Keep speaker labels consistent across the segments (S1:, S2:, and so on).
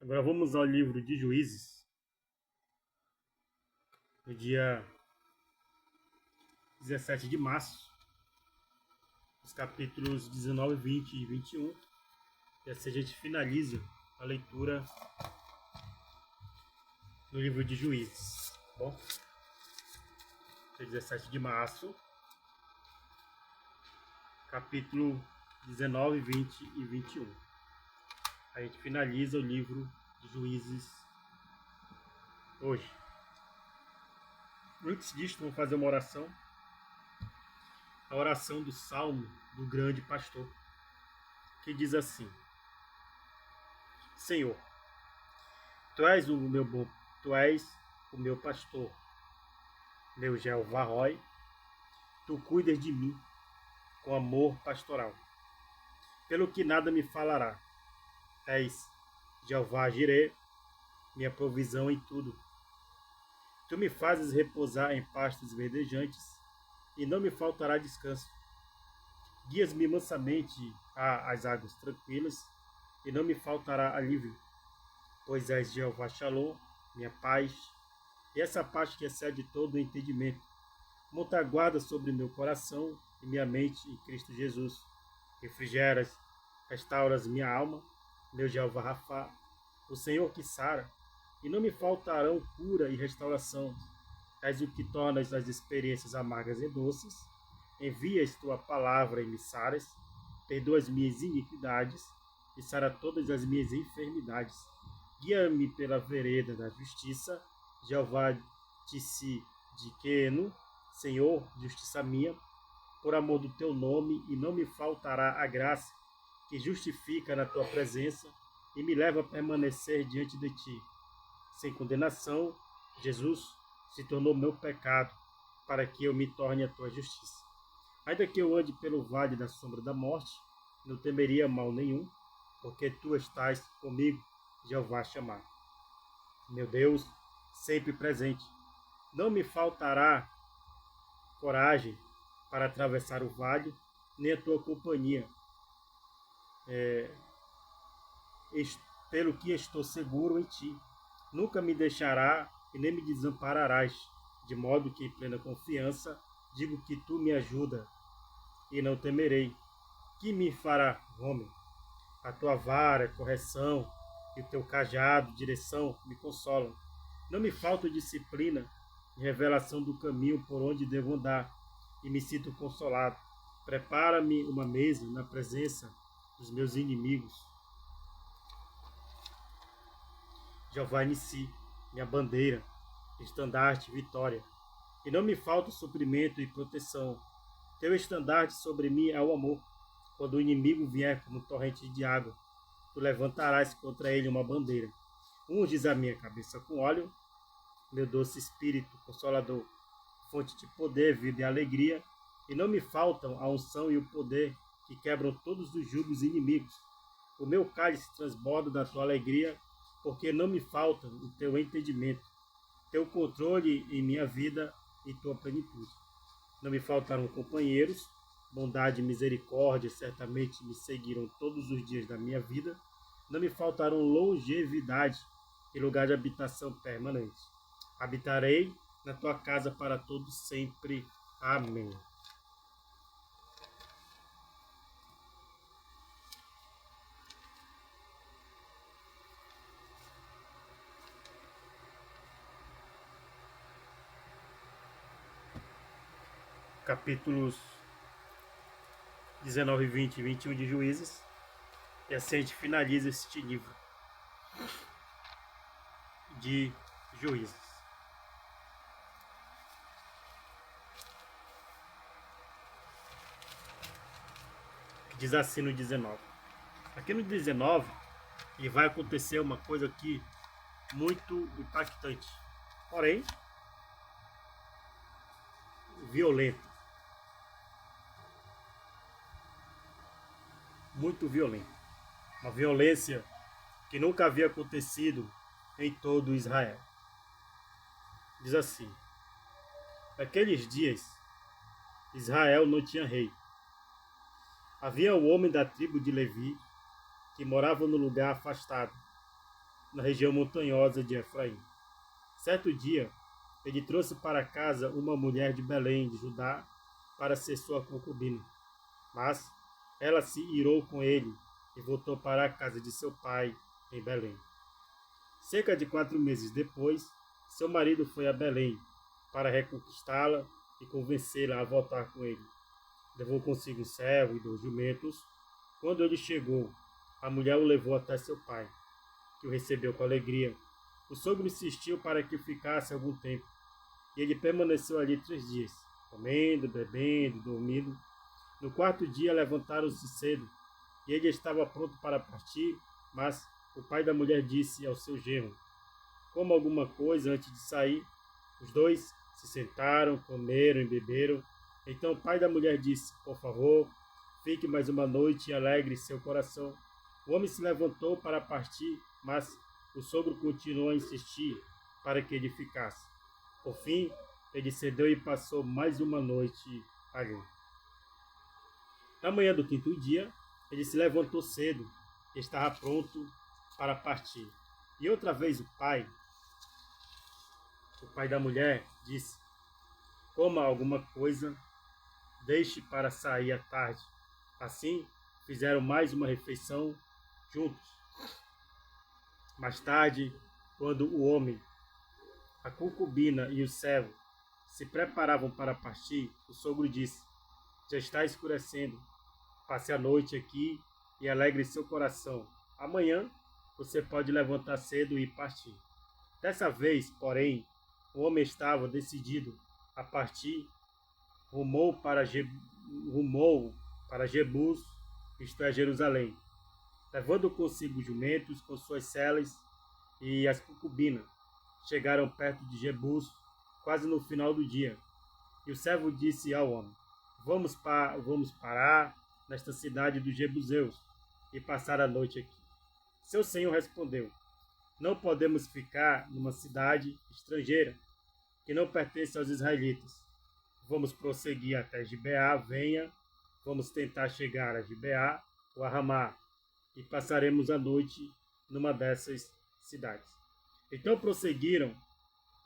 S1: Agora vamos ao livro de Juízes, no dia 17 de março, os capítulos 19, 20 e 21. E assim a gente finaliza a leitura no livro de Juízes. Bom, dia 17 de março, capítulo 19, 20 e 21. A gente finaliza o livro de Juízes hoje. Antes disso, vamos fazer uma oração. A oração do Salmo do grande pastor, que diz assim: Senhor, Tu és o meu bom, Tu és o meu pastor, meu Jeová Roi, Tu cuidas de mim com amor pastoral, pelo que nada me falará. És Jeová Jireh, minha provisão em tudo. Tu me fazes repousar em pastos verdejantes, e não me faltará descanso. Guias-me mansamente às águas tranquilas, e não me faltará alívio. Pois és Jeová Shalom, minha paz, e essa paz que excede todo o entendimento, monta guarda sobre meu coração e minha mente em Cristo Jesus. Refrigeras, restauras minha alma, meu Jeová Rafá, o Senhor que sara, e não me faltarão cura e restauração. És o que tornas as experiências amargas e doces, envias tua palavra e me saras, perdoa as minhas iniquidades e sara todas as minhas enfermidades. Guia-me pela vereda da justiça, Jeová Tsidkenu, Senhor, justiça minha, por amor do teu nome, e não me faltará a graça que justifica na tua presença e me leva a permanecer diante de ti. Sem condenação, Jesus se tornou meu pecado, para que eu me torne a tua justiça. Ainda que eu ande pelo vale da sombra da morte, não temeria mal nenhum, porque tu estás comigo, Jeová chamar. Meu Deus, sempre presente, não me faltará coragem para atravessar o vale, nem a tua companhia. Pelo que estou seguro em ti, nunca me deixará e nem me desampararás, de modo que em plena confiança digo que tu me ajuda e não temerei. Que me fará homem? A tua vara, correção, e o teu cajado, direção, me consolam. Não me falta disciplina e revelação do caminho por onde devo andar, e me sinto consolado. Prepara-me uma mesa na presença dos meus inimigos. Jeová Nissi, minha bandeira, estandarte, vitória. E não me falta suprimento e proteção. Teu estandarte sobre mim é o amor. Quando o inimigo vier como torrente de água, tu levantarás contra ele uma bandeira. Unges a minha cabeça com óleo, meu doce espírito consolador, fonte de poder, vida e alegria, e não me faltam a unção e o poder que quebram todos os jugos inimigos. O meu cálice transborda da tua alegria, porque não me falta o teu entendimento, teu controle em minha vida e tua plenitude. Não me faltaram companheiros, bondade e misericórdia certamente me seguiram todos os dias da minha vida. Não me faltaram longevidade e lugar de habitação permanente. Habitarei na tua casa para todos sempre. Amém. Capítulos 19, 20 e 21 de Juízes. E assim a gente finaliza este livro de Juízes. Diz assim no 19. Aqui no 19, e vai acontecer uma coisa aqui muito impactante, porém violenta, muito violenta, uma violência que nunca havia acontecido em todo Israel. Diz assim: naqueles dias Israel não tinha rei. Havia um homem da tribo de Levi que morava no lugar afastado, na região montanhosa de Efraim. Certo dia, ele trouxe para casa uma mulher de Belém, de Judá, para ser sua concubina. Mas ela se irou com ele e voltou para a casa de seu pai, em Belém. Cerca de 4 meses depois, seu marido foi a Belém para reconquistá-la e convencê-la a voltar com ele. Levou consigo um servo e 2 jumentos. Quando ele chegou, a mulher o levou até seu pai, que o recebeu com alegria. O sogro insistiu para que ficasse algum tempo, e ele permaneceu ali 3 dias, comendo, bebendo, dormindo. No 4º dia levantaram-se cedo, e ele estava pronto para partir, mas o pai da mulher disse ao seu genro: coma alguma coisa antes de sair. Os 2 se sentaram, comeram e beberam. Então o pai da mulher disse: por favor, fique mais uma noite e alegre seu coração. O homem se levantou para partir, mas o sogro continuou a insistir para que ele ficasse. Por fim, ele cedeu e passou mais uma noite ali. Na manhã do 5º dia, ele se levantou cedo e estava pronto para partir. E outra vez o pai da mulher, disse: coma alguma coisa, deixe para sair à tarde. Assim, fizeram mais uma refeição juntos. Mais tarde, quando o homem, a concubina e o servo se preparavam para partir, o sogro disse: já está escurecendo, passe a noite aqui e alegre seu coração. Amanhã você pode levantar cedo e partir. Dessa vez, porém, o homem estava decidido a partir, rumou para Jebus, isto é, Jerusalém, levando consigo jumentos com suas celas e as concubinas. Chegaram perto de Jebus, quase no final do dia. E o servo disse ao homem: vamos parar nesta cidade dos Jebuseus e passar a noite aqui. Seu senhor respondeu: não podemos ficar numa cidade estrangeira que não pertence aos israelitas. Vamos prosseguir até Gibeá, venha, vamos tentar chegar a Gibeá ou a Ramá, e passaremos a noite numa dessas cidades. Então prosseguiram.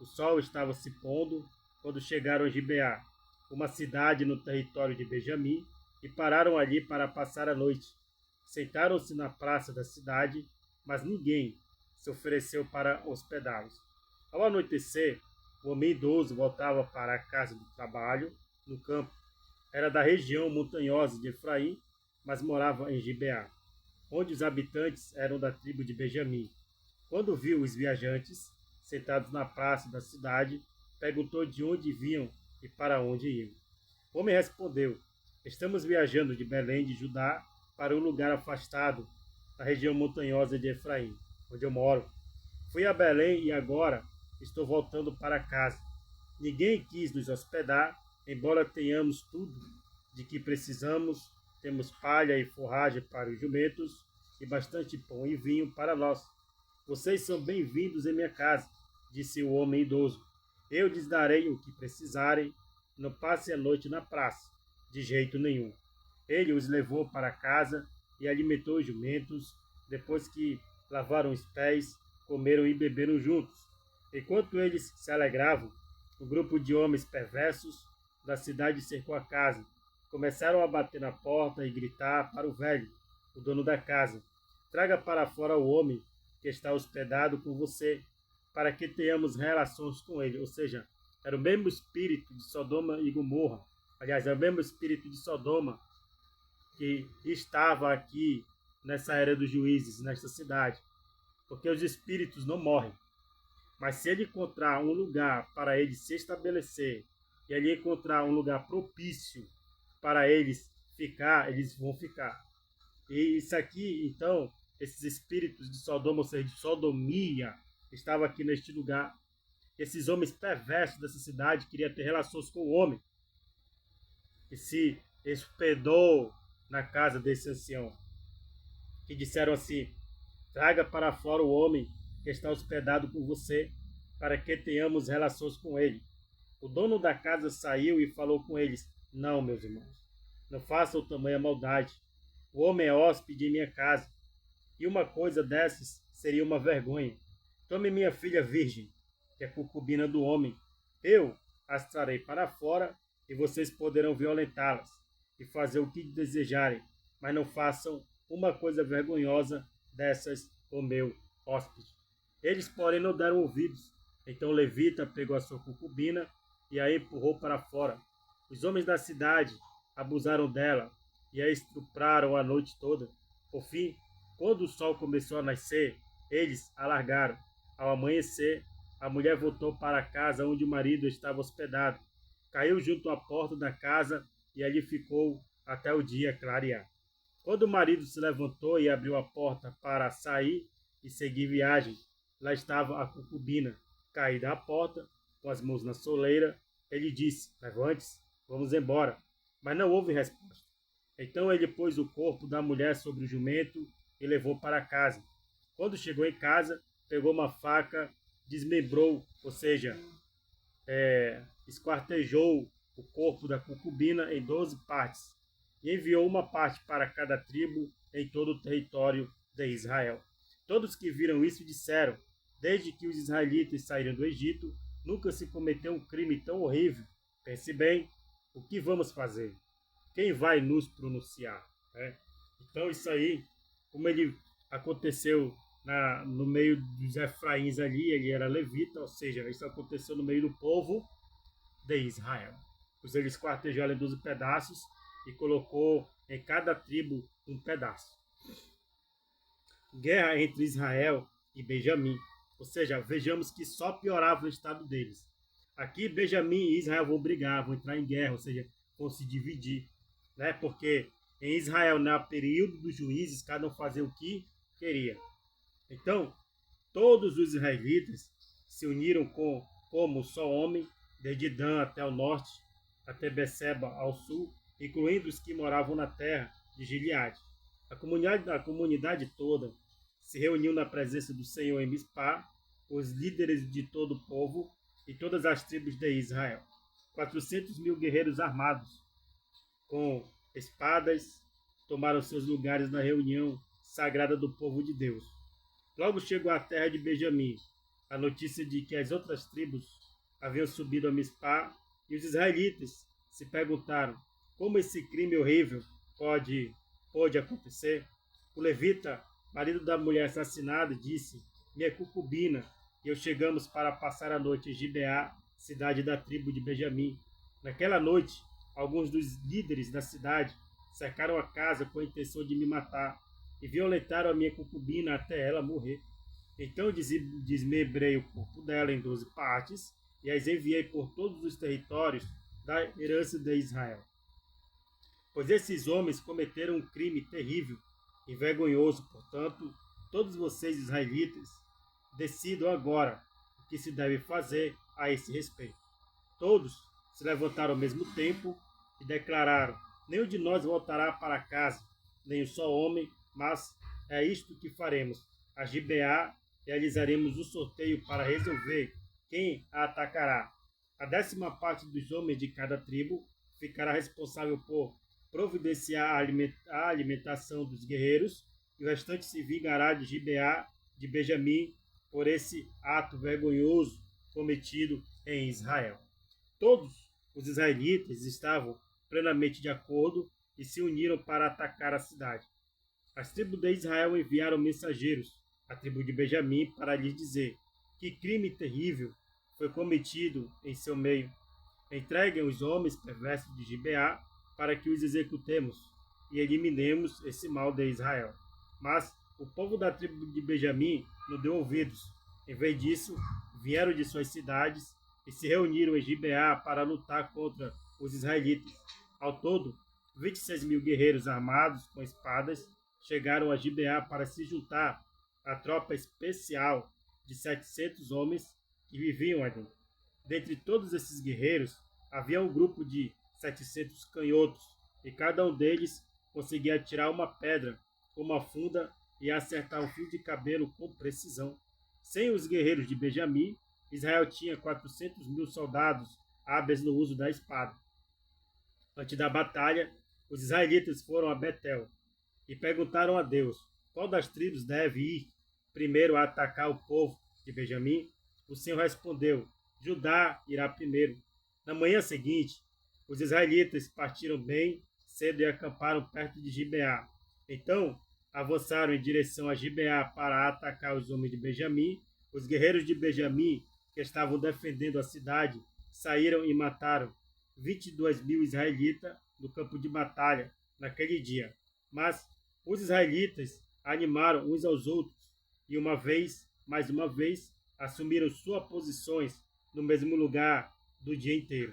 S1: O sol estava se pondo quando chegaram a Gibeá, uma cidade no território de Benjamim, e pararam ali para passar a noite. Sentaram-se na praça da cidade, mas ninguém se ofereceu para hospedá-los. Ao anoitecer, o homem idoso voltava para a casa do trabalho, no campo. Era da região montanhosa de Efraim, mas morava em Gibeá, onde os habitantes eram da tribo de Benjamim. Quando viu os viajantes sentados na praça da cidade, perguntou de onde vinham e para onde iam. O homem respondeu: estamos viajando de Belém de Judá para um lugar afastado, na região montanhosa de Efraim, onde eu moro. Fui a Belém e agora estou voltando para casa. Ninguém quis nos hospedar, embora tenhamos tudo de que precisamos. Temos palha e forragem para os jumentos e bastante pão e vinho para nós. Vocês são bem-vindos em minha casa, disse o homem idoso. Eu lhes darei o que precisarem. Não passem a noite na praça, de jeito nenhum. Ele os levou para casa e alimentou os jumentos. Depois que lavaram os pés, comeram e beberam juntos. Enquanto eles se alegravam, um grupo de homens perversos da cidade cercou a casa. Começaram a bater na porta e gritar para o velho, o dono da casa: traga para fora o homem que está hospedado com você, para que tenhamos relações com ele. Ou seja, era o mesmo espírito de Sodoma e Gomorra. Aliás, era o mesmo espírito de Sodoma que estava aqui nessa era dos juízes, nesta cidade. Porque os espíritos não morrem. Mas se ele encontrar um lugar para ele se estabelecer, e ele encontrar um lugar propício para eles ficar, eles vão ficar. E isso aqui, então, esses espíritos de Sodoma, ou seja, de sodomia, estavam aqui neste lugar. Esses homens perversos dessa cidade queriam ter relações com o homem, e se hospedou na casa desse ancião, que disseram assim: traga para fora o homem que está hospedado com você, para que tenhamos relações com ele. O dono da casa saiu e falou com eles: não, meus irmãos, não façam tamanha maldade. O homem é hóspede em minha casa, e uma coisa dessas seria uma vergonha. Tome minha filha virgem, que é concubina do homem. Eu as trarei para fora e vocês poderão violentá-las e fazer o que desejarem, mas não façam uma coisa vergonhosa dessas ao meu hóspede. Eles, porém, não deram ouvidos. Então Levita pegou a sua concubina e a empurrou para fora. Os homens da cidade abusaram dela e a estupraram a noite toda. Por fim, quando o sol começou a nascer, eles a largaram. Ao amanhecer, a mulher voltou para a casa onde o marido estava hospedado. Caiu junto à porta da casa e ali ficou até o dia clarear. Quando o marido se levantou e abriu a porta para sair e seguir viagem, lá estava a concubina, caída à porta, com as mãos na soleira. Ele disse: levante-se, vamos embora. Mas não houve resposta. Então ele pôs o corpo da mulher sobre o jumento e levou para casa. Quando chegou em casa, pegou uma faca, desmembrou, ou seja, esquartejou o corpo da concubina em 12 partes e enviou uma parte para cada tribo em todo o território de Israel. Todos que viram isso disseram: desde que os israelitas saíram do Egito, nunca se cometeu um crime tão horrível. Pense bem, o que vamos fazer? Quem vai nos pronunciar? Então isso aí, como ele aconteceu no meio dos Efraíns ali, ele era levita, ou seja, isso aconteceu no meio do povo de Israel. Pois ele esquartejou ela em 12 pedaços e colocou em cada tribo um pedaço. Guerra entre Israel e Benjamim. Ou seja, vejamos que só piorava o estado deles. Aqui Benjamim e Israel vão brigar, vão entrar em guerra, ou seja, vão se dividir. Porque em Israel, no período dos juízes, cada um fazia o que queria. Então, todos os israelitas se uniram como só homem, desde Dan até o norte, até Beceba ao sul, incluindo os que moravam na terra de Gileade. A comunidade toda se reuniu na presença do Senhor em Mispá, os líderes de todo o povo e todas as tribos de Israel. 400.000 guerreiros armados, com espadas, tomaram seus lugares na reunião sagrada do povo de Deus. Logo chegou à terra de Benjamim a notícia de que as outras tribos haviam subido a Mispá, e os israelitas se perguntaram: como esse crime horrível pode acontecer? O levita, marido da mulher assassinada, disse: minha concubina e eu chegamos para passar a noite em Gibeá, cidade da tribo de Benjamim. Naquela noite, alguns dos líderes da cidade cercaram a casa com a intenção de me matar e violentaram a minha concubina até ela morrer. Então desmembrei o corpo dela em 12 partes e as enviei por todos os territórios da herança de Israel. Pois esses homens cometeram um crime terrível e vergonhoso. Portanto, todos vocês israelitas, decidam agora o que se deve fazer a esse respeito. Todos se levantaram ao mesmo tempo e declararam: nenhum de nós voltará para casa, nem um só homem, mas é isto que faremos. A Gibeá realizaremos um sorteio para resolver quem a atacará. A 10ª parte dos homens de cada tribo ficará responsável por providenciar a alimentação dos guerreiros, e o restante se vingará de Gibeá de Benjamim por esse ato vergonhoso cometido em Israel. Todos os israelitas estavam plenamente de acordo e se uniram para atacar a cidade. As tribos de Israel enviaram mensageiros à tribo de Benjamim para lhes dizer: que crime terrível foi cometido em seu meio. Entreguem os homens perversos de Gibeá para que os executemos e eliminemos esse mal de Israel. Mas o povo da tribo de Benjamim não deu ouvidos. Em vez disso, vieram de suas cidades e se reuniram em Gibeá para lutar contra os israelitas. Ao todo, 26.000 guerreiros armados com espadas chegaram a Gibeá para se juntar à tropa especial de 700 homens que viviam ali. Dentre todos esses guerreiros, havia um grupo de 700 canhotos, e cada um deles conseguia atirar uma pedra com uma funda e acertar um fio de cabelo com precisão. Sem os guerreiros de Benjamim, Israel tinha 400.000 soldados hábeis no uso da espada. Antes da batalha, os israelitas foram a Betel e perguntaram a Deus: qual das tribos deve ir primeiro a atacar o povo de Benjamim? O Senhor respondeu: Judá irá primeiro. Na manhã seguinte, os israelitas partiram bem cedo e acamparam perto de Gibeá. Então, avançaram em direção a Gibeá para atacar os homens de Benjamim. Os guerreiros de Benjamim, que estavam defendendo a cidade, saíram e mataram 22.000 israelitas no campo de batalha naquele dia. Mas os israelitas animaram uns aos outros e mais uma vez, assumiram suas posições no mesmo lugar do dia inteiro.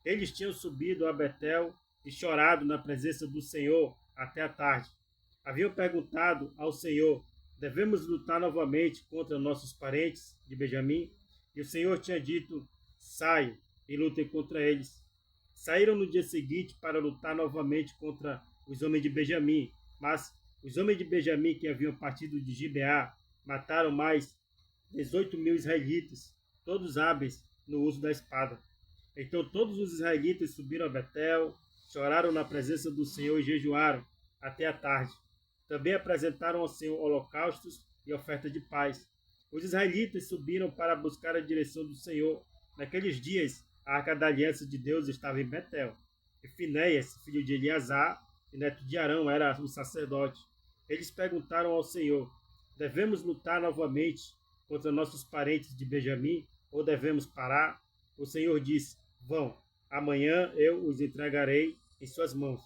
S1: Eles tinham subido a Betel e chorado na presença do Senhor até a tarde. Haviam perguntado ao Senhor: devemos lutar novamente contra nossos parentes de Benjamim? E o Senhor tinha dito: saiam e lutem contra eles. Saíram no dia seguinte para lutar novamente contra os homens de Benjamim, mas os homens de Benjamim que haviam partido de Gibeá mataram mais 18.000 israelitas, todos hábeis no uso da espada. Então todos os israelitas subiram a Betel, choraram na presença do Senhor e jejuaram até a tarde. Também apresentaram ao Senhor holocaustos e oferta de paz. Os israelitas subiram para buscar a direção do Senhor. Naqueles dias, a arca da aliança de Deus estava em Betel. E Finéias, filho de Eleazar, e neto de Arão, era o sacerdote. Eles perguntaram ao Senhor: devemos lutar novamente contra nossos parentes de Benjamim ou devemos parar? O Senhor disse: vão, amanhã eu os entregarei em suas mãos.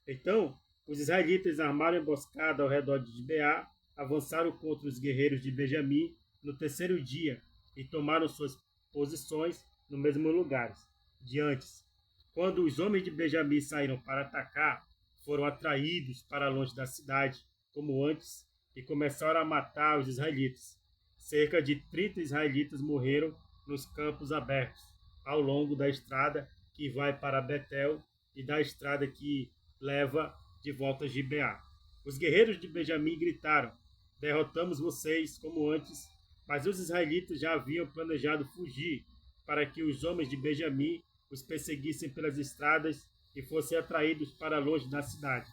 S1: Então, os israelitas armaram emboscada ao redor de Gibeá, avançaram contra os guerreiros de Benjamim no terceiro dia e tomaram suas posições no mesmo lugar de antes. Quando os homens de Benjamim saíram para atacar, foram atraídos para longe da cidade, como antes, e começaram a matar os israelitas. Cerca de 30 israelitas morreram nos campos abertos, ao longo da estrada que vai para Betel e da estrada que leva de volta a Gibeá. Os guerreiros de Benjamim gritaram: derrotamos vocês como antes, mas os israelitas já haviam planejado fugir para que os homens de Benjamim os perseguissem pelas estradas e fossem atraídos para longe da cidade.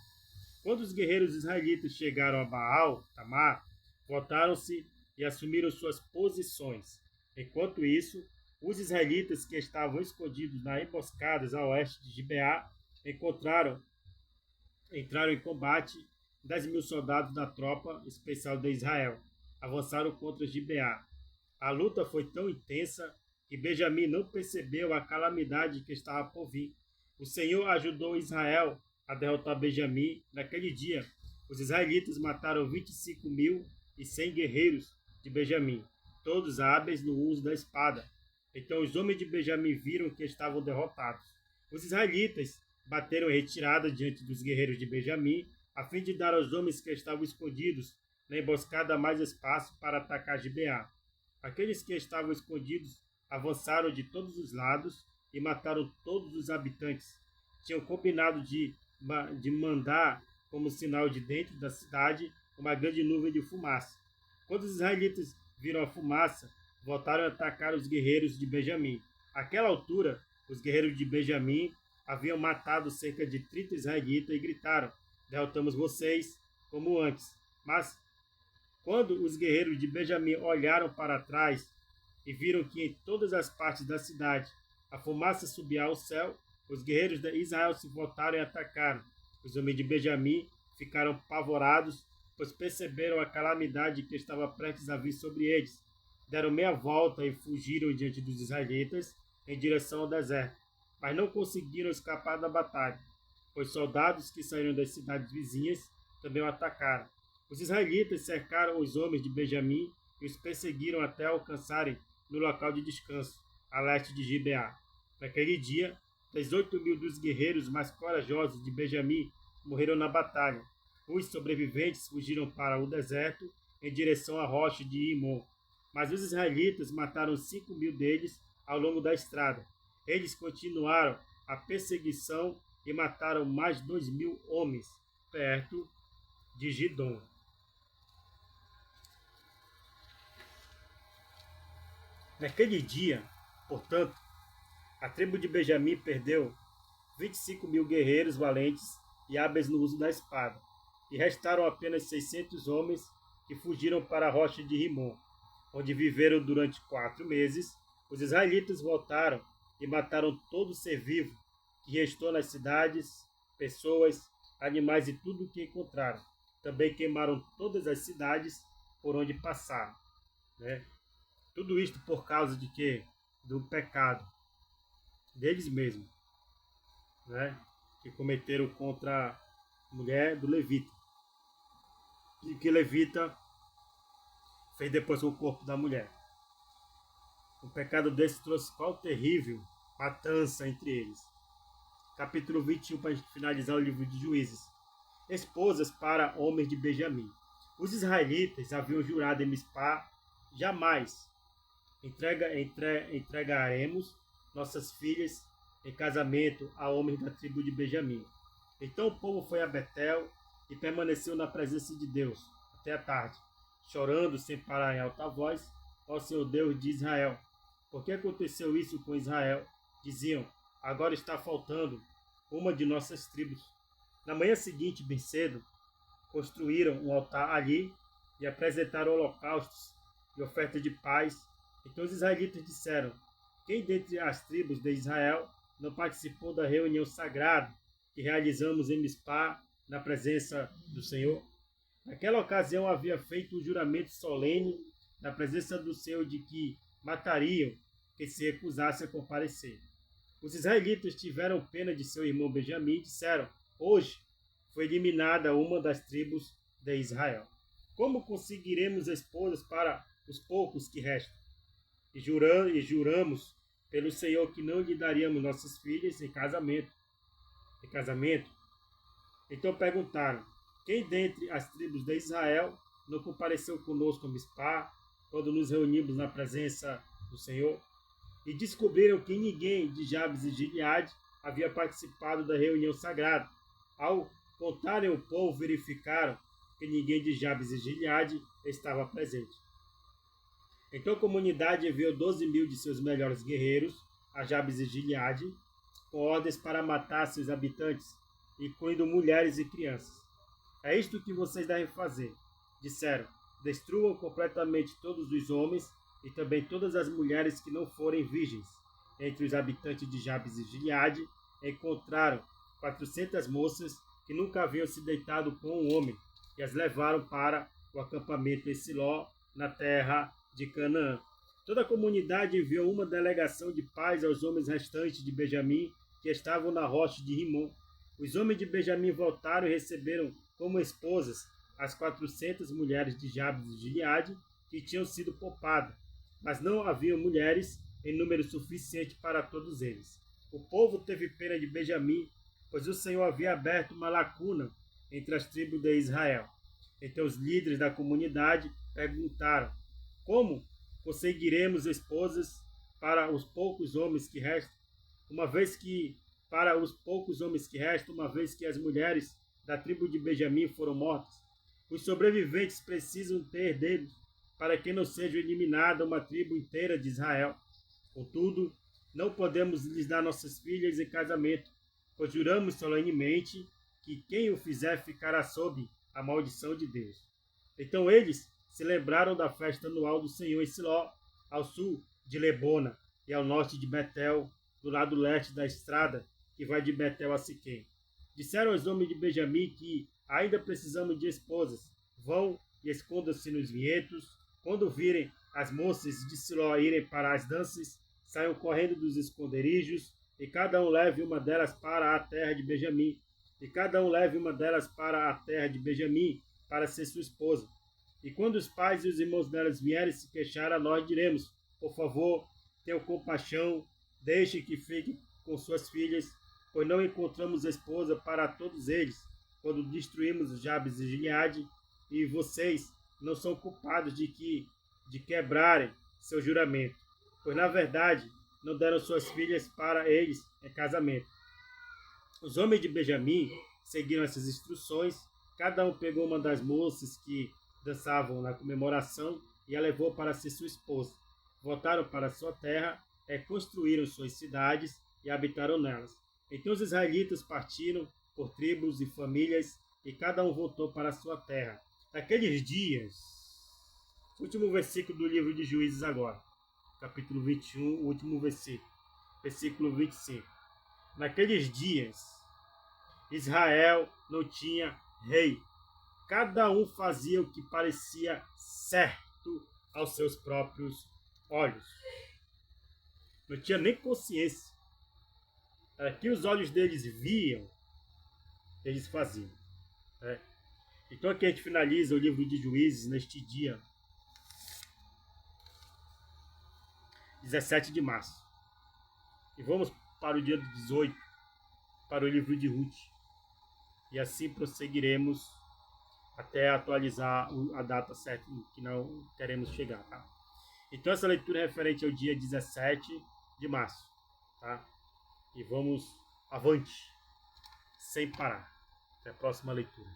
S1: Quando os guerreiros israelitas chegaram a Baal, Tamar, voltaram-se e assumiram suas posições. Enquanto isso, os israelitas que estavam escondidos nas emboscadas a oeste de Gibeá entraram em combate. 10.000 soldados da tropa especial de Israel avançaram contra Gibeá. A luta foi tão intensa que Benjamim não percebeu a calamidade que estava por vir. O Senhor ajudou Israel a derrotar Benjamim. Naquele dia, os israelitas mataram 25.100 guerreiros de Benjamim, todos hábeis no uso da espada. Então os homens de Benjamim viram que estavam derrotados. Os israelitas bateram em retirada diante dos guerreiros de Benjamim, a fim de dar aos homens que estavam escondidos na emboscada mais espaço para atacar Gibeá. Aqueles que estavam escondidos avançaram de todos os lados e mataram todos os habitantes. Tinham combinado de mandar como sinal de dentro da cidade uma grande nuvem de fumaça. Quando os israelitas viram a fumaça, voltaram a atacar os guerreiros de Benjamim. Àquela altura, os guerreiros de Benjamim haviam matado cerca de 30 israelitas e gritaram: derrotamos vocês como antes. Mas, quando os guerreiros de Benjamim olharam para trás e viram que em todas as partes da cidade a fumaça subia ao céu, os guerreiros de Israel se voltaram e atacaram. Os homens de Benjamim ficaram apavorados, pois perceberam a calamidade que estava prestes a vir sobre eles. Deram meia volta e fugiram diante dos israelitas em direção ao deserto, mas não conseguiram escapar da batalha, pois soldados que saíram das cidades vizinhas também o atacaram. Os israelitas cercaram os homens de Benjamim e os perseguiram até alcançarem no local de descanso, a leste de Gibeá. Naquele dia, 18.000 dos guerreiros mais corajosos de Benjamim morreram na batalha. Os sobreviventes fugiram para o deserto em direção à rocha de Imon. Mas os israelitas mataram 5.000 deles ao longo da estrada. Eles continuaram a perseguição e mataram mais 2.000 homens perto de Gidom. Naquele dia, portanto, a tribo de Benjamim perdeu 25.000 guerreiros valentes e hábeis no uso da espada, e restaram apenas 600 homens que fugiram para a rocha de Rimon, onde viveram durante 4 meses. Os israelitas voltaram e mataram todo ser vivo que restou nas cidades, pessoas, animais e tudo o que encontraram. Também queimaram todas as cidades por onde passaram. Né? Tudo isto por causa de quê? Do pecado deles mesmos, né? Que cometeram contra a mulher do levita. E que levita fez depois com o corpo da mulher. O pecado desse trouxe qual terrível matança entre eles. Capítulo 21, para a gente finalizar o livro de Juízes. Esposas para homens de Benjamim. Os israelitas haviam jurado em Mispá: jamais entregaremos nossas filhas em casamento a homens da tribo de Benjamim. Então o povo foi a Betel e permaneceu na presença de Deus até a tarde, chorando sem parar em alta voz: ó Senhor Deus de Israel, por que aconteceu isso com Israel? Diziam: agora está faltando uma de nossas tribos. Na manhã seguinte, bem cedo, construíram um altar ali e apresentaram holocaustos e ofertas de paz. Então os israelitas disseram: quem dentre as tribos de Israel não participou da reunião sagrada que realizamos em Mispá, na presença do Senhor? Naquela ocasião havia feito um juramento solene na presença do Senhor de que matariam quem se recusasse a comparecer. Os israelitas tiveram pena de seu irmão Benjamim e disseram: hoje foi eliminada uma das tribos de Israel. Como conseguiremos esposas para os poucos que restam? E juramos pelo Senhor que não lhe daríamos nossas filhas em casamento. Então perguntaram: quem dentre as tribos de Israel não compareceu conosco a Mispá, quando nos reunimos na presença do Senhor? E descobriram que ninguém de Jabes e Gileade havia participado da reunião sagrada. Ao contarem o povo, verificaram que ninguém de Jabes e Gileade estava presente. Então a comunidade enviou 12.000 de seus melhores guerreiros a Jabes e Gileade, com ordens para matar seus habitantes, incluindo mulheres e crianças. É isto que vocês devem fazer, disseram: destruam completamente todos os homens e também todas as mulheres que não forem virgens. Entre os habitantes de Jabes e Gileade encontraram 400 moças que nunca haviam se deitado com um homem, e as levaram para o acampamento em Siló, na terra de Canaã. Toda a comunidade enviou uma delegação de paz aos homens restantes de Benjamim que estavam na rocha de Rimon. Os homens de Benjamim voltaram e receberam como esposas as 400 mulheres de Jabes e Gileade que tinham sido poupadas, mas não havia mulheres em número suficiente para todos eles. O povo teve pena de Benjamim, pois o Senhor havia aberto uma lacuna entre as tribos de Israel. Então os líderes da comunidade perguntaram: como conseguiremos esposas para os poucos homens que restam, uma vez que as mulheres da tribo de Benjamim foram mortas? Os sobreviventes precisam ter deles, para que não seja eliminada uma tribo inteira de Israel. Contudo, não podemos lhes dar nossas filhas em casamento, pois juramos solenemente que quem o fizer ficará sob a maldição de Deus. Então eles se lembraram da festa anual do Senhor em Siló, ao sul de Lebona e ao norte de Betel, do lado leste da estrada que vai de Betel a Siquém. Disseram aos homens de Benjamim que ainda precisamos de esposas. Vão e escondam-se nos vinhedos. Quando virem as moças de Siló irem para as danças, saiam correndo dos esconderijos, e cada um leve uma delas para a terra de Benjamim, para ser sua esposa. E quando os pais e os irmãos delas vierem se queixar a nós, diremos: por favor, tenham compaixão, deixe que fiquem com suas filhas, pois não encontramos esposa para todos eles, quando destruímos Jabes e Gileade, e vocês não são culpados de quebrarem seu juramento, pois na verdade não deram suas filhas para eles em casamento. Os homens de Benjamim seguiram essas instruções. Cada um pegou uma das moças que dançavam na comemoração e a levou para ser sua esposa. Voltaram para sua terra, construíram suas cidades e habitaram nelas. Então os israelitas partiram por tribos e famílias, e cada um voltou para a sua terra. Naqueles dias, Último versículo do livro de Juízes agora. Capítulo 21, último versículo. Versículo 25. Naqueles dias, Israel não tinha rei. Cada um fazia o que parecia certo aos seus próprios olhos. Não tinha nem consciência. Era que os olhos deles viam, eles faziam. Né? Então aqui a gente finaliza o livro de Juízes neste dia 17 de março. E vamos para o dia 18, para o livro de Ruth. E assim prosseguiremos até atualizar a data certa que não queremos chegar, tá? Então essa leitura é referente ao dia 17 de março, tá? E vamos avante, sem parar. Até a próxima leitura.